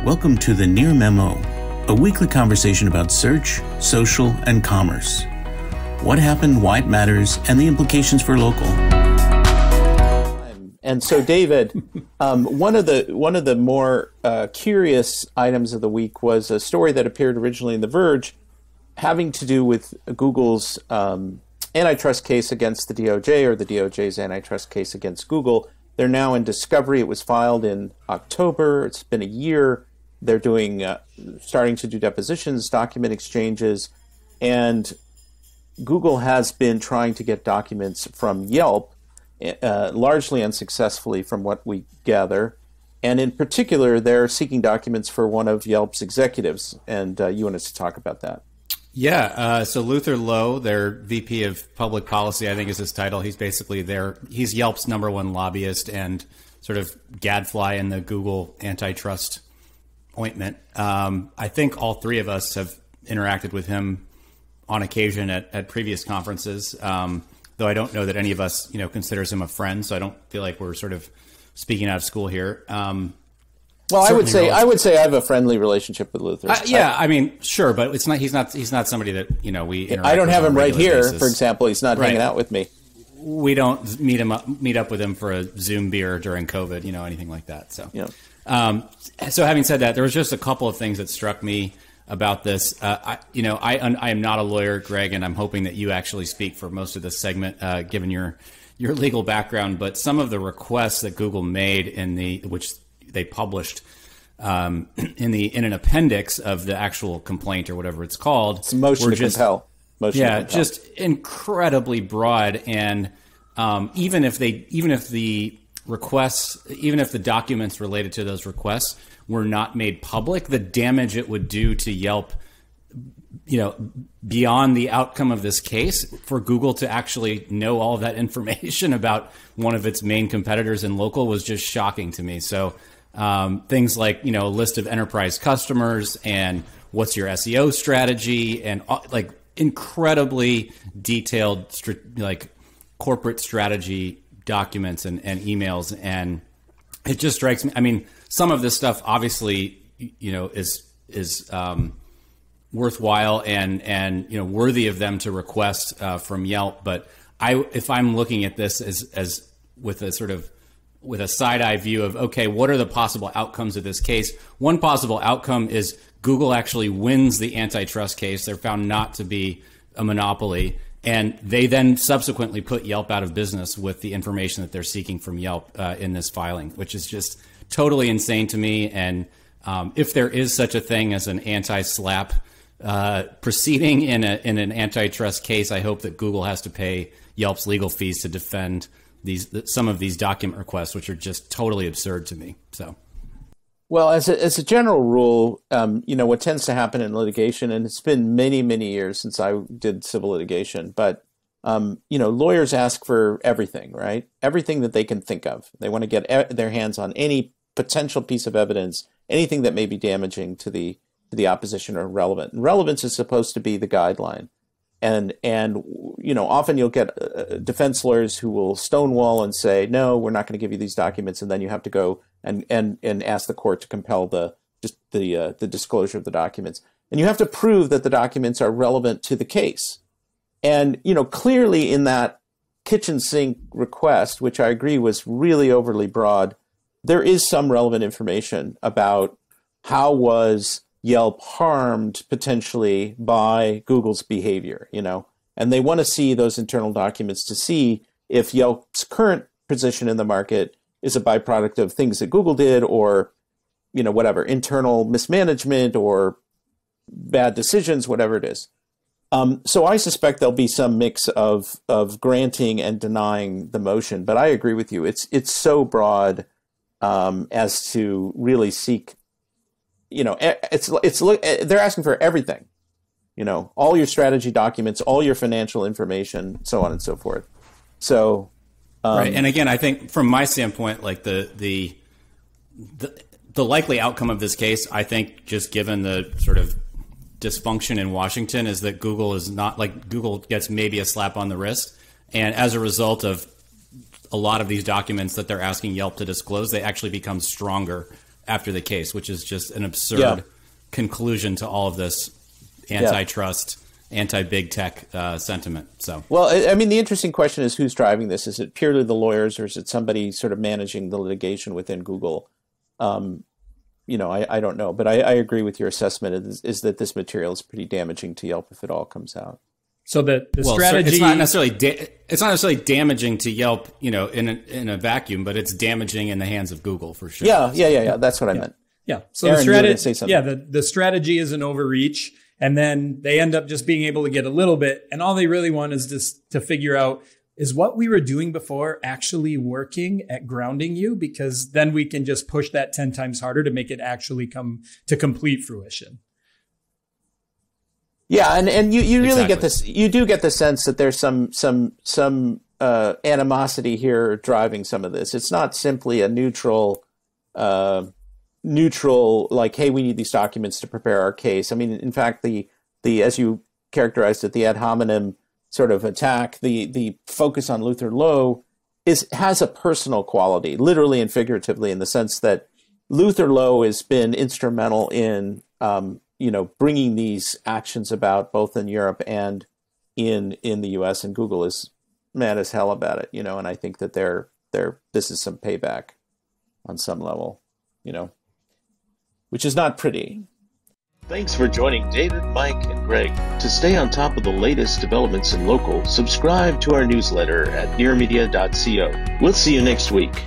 Welcome to the Near Memo, a weekly conversation about search, social, and commerce. What happened, why it matters, and the implications for local. And so, David, one of the more curious items of the week was a story that appeared originally in The Verge, having to do with Google's antitrust case against the DOJ, or the DOJ's antitrust case against Google. They're now in discovery. It was filed in October. It's been a year. They're doing starting to do depositions, document exchanges, and Google has been trying to get documents from Yelp, largely unsuccessfully from what we gather. And in particular, they're seeking documents for one of Yelp's executives. And you want us to talk about that. Yeah. So Luther Lowe, their VP of Public Policy, I think is his title. He's basically he's Yelp's number one lobbyist and sort of gadfly in the Google antitrust ointment. I think all three of us have interacted with him on occasion at previous conferences, though I don't know that any of us, considers him a friend. So I don't feel like we're sort of speaking out of school here. Well, I would say I have a friendly relationship with Luther. Sure, but it's not. He's not somebody that we. Interact I don't with have him right here, basis. for example. He's not hanging out with me. We don't meet up with him for a Zoom beer during COVID, anything like that. So, so having said that, there was just a couple of things that struck me about this. I am not a lawyer, Greg, and I'm hoping that you actually speak for most of this segment, given your legal background. But some of the requests that Google made which they published in an appendix of the actual complaint or whatever it's called. It's motion to compel. Just incredibly broad. And even if the documents related to those requests were not made public, the damage it would do to Yelp, beyond the outcome of this case, for Google to actually know all of that information about one of its main competitors in local was just shocking to me. So things like, a list of enterprise customers and what's your SEO strategy and like incredibly detailed, corporate strategy documents and emails. And it just strikes me. I mean, some of this stuff obviously, is worthwhile and worthy of them to request from Yelp. But if I'm looking at this as with a side-eye view of, okay, what are the possible outcomes of this case? One possible outcome is Google actually wins the antitrust case. They're found not to be a monopoly. And they then subsequently put Yelp out of business with the information that they're seeking from Yelp in this filing, which is just totally insane to me. And if there is such a thing as an anti-SLAPP proceeding in an antitrust case, I hope that Google has to pay Yelp's legal fees to defend some of these document requests, which are just totally absurd to me. So, well, as a general rule, what tends to happen in litigation, and it's been many, many years since I did civil litigation, but lawyers ask for everything, right? Everything that they can think of. They want to get their hands on any potential piece of evidence, anything that may be damaging to the opposition or relevant. And relevance is supposed to be the guideline. And often you'll get defense lawyers who will stonewall and say, no, we're not going to give you these documents. And then you have to go and ask the court to compel the disclosure of the documents. And you have to prove that the documents are relevant to the case. And, clearly in that kitchen sink request, which I agree was really overly broad, there is some relevant information about how was Yelp harmed potentially by Google's behavior, and they want to see those internal documents to see if Yelp's current position in the market is a byproduct of things that Google did or, whatever, internal mismanagement or bad decisions, whatever it is. So I suspect there'll be some mix of granting and denying the motion, but I agree with you. It's so broad as to really seek. They're asking for everything, all your strategy documents, all your financial information, so on and so forth. So, right. And again, I think from my standpoint, like the likely outcome of this case, I think just given the sort of dysfunction in Washington is that Google gets maybe a slap on the wrist. And as a result of a lot of these documents that they're asking Yelp to disclose, they actually become stronger after the case, which is just an absurd conclusion to all of this antitrust, anti-big tech sentiment. So, well, I mean, the interesting question is who's driving this? Is it purely the lawyers, or is it somebody sort of managing the litigation within Google? I don't know, but I agree with your assessment is that this material is pretty damaging to Yelp if it all comes out. So the strategy, it's not necessarily damaging to Yelp, in a vacuum, but it's damaging in the hands of Google for sure. Yeah. That's what I meant. Yeah. So Aaron, the strategy, say something. the strategy is an overreach, and then they end up just being able to get a little bit, and all they really want is just to figure out, is what we were doing before actually working at grounding you? Because then we can just push that 10 times harder to make it actually come to complete fruition. Yeah, and you really get this. You do get the sense that there's some animosity here driving some of this. It's not simply a neutral, like, hey, we need these documents to prepare our case. I mean, in fact, the as you characterized it, the ad hominem sort of attack, the focus on Luther Lowe has a personal quality, literally and figuratively, in the sense that Luther Lowe has been instrumental in bringing these actions about both in Europe and in the U.S. And Google is mad as hell about it, and I think that this is some payback on some level, which is not pretty. Thanks for joining David, Mike, and Greg. To stay on top of the latest developments in local, subscribe to our newsletter at nearmedia.co. We'll see you next week.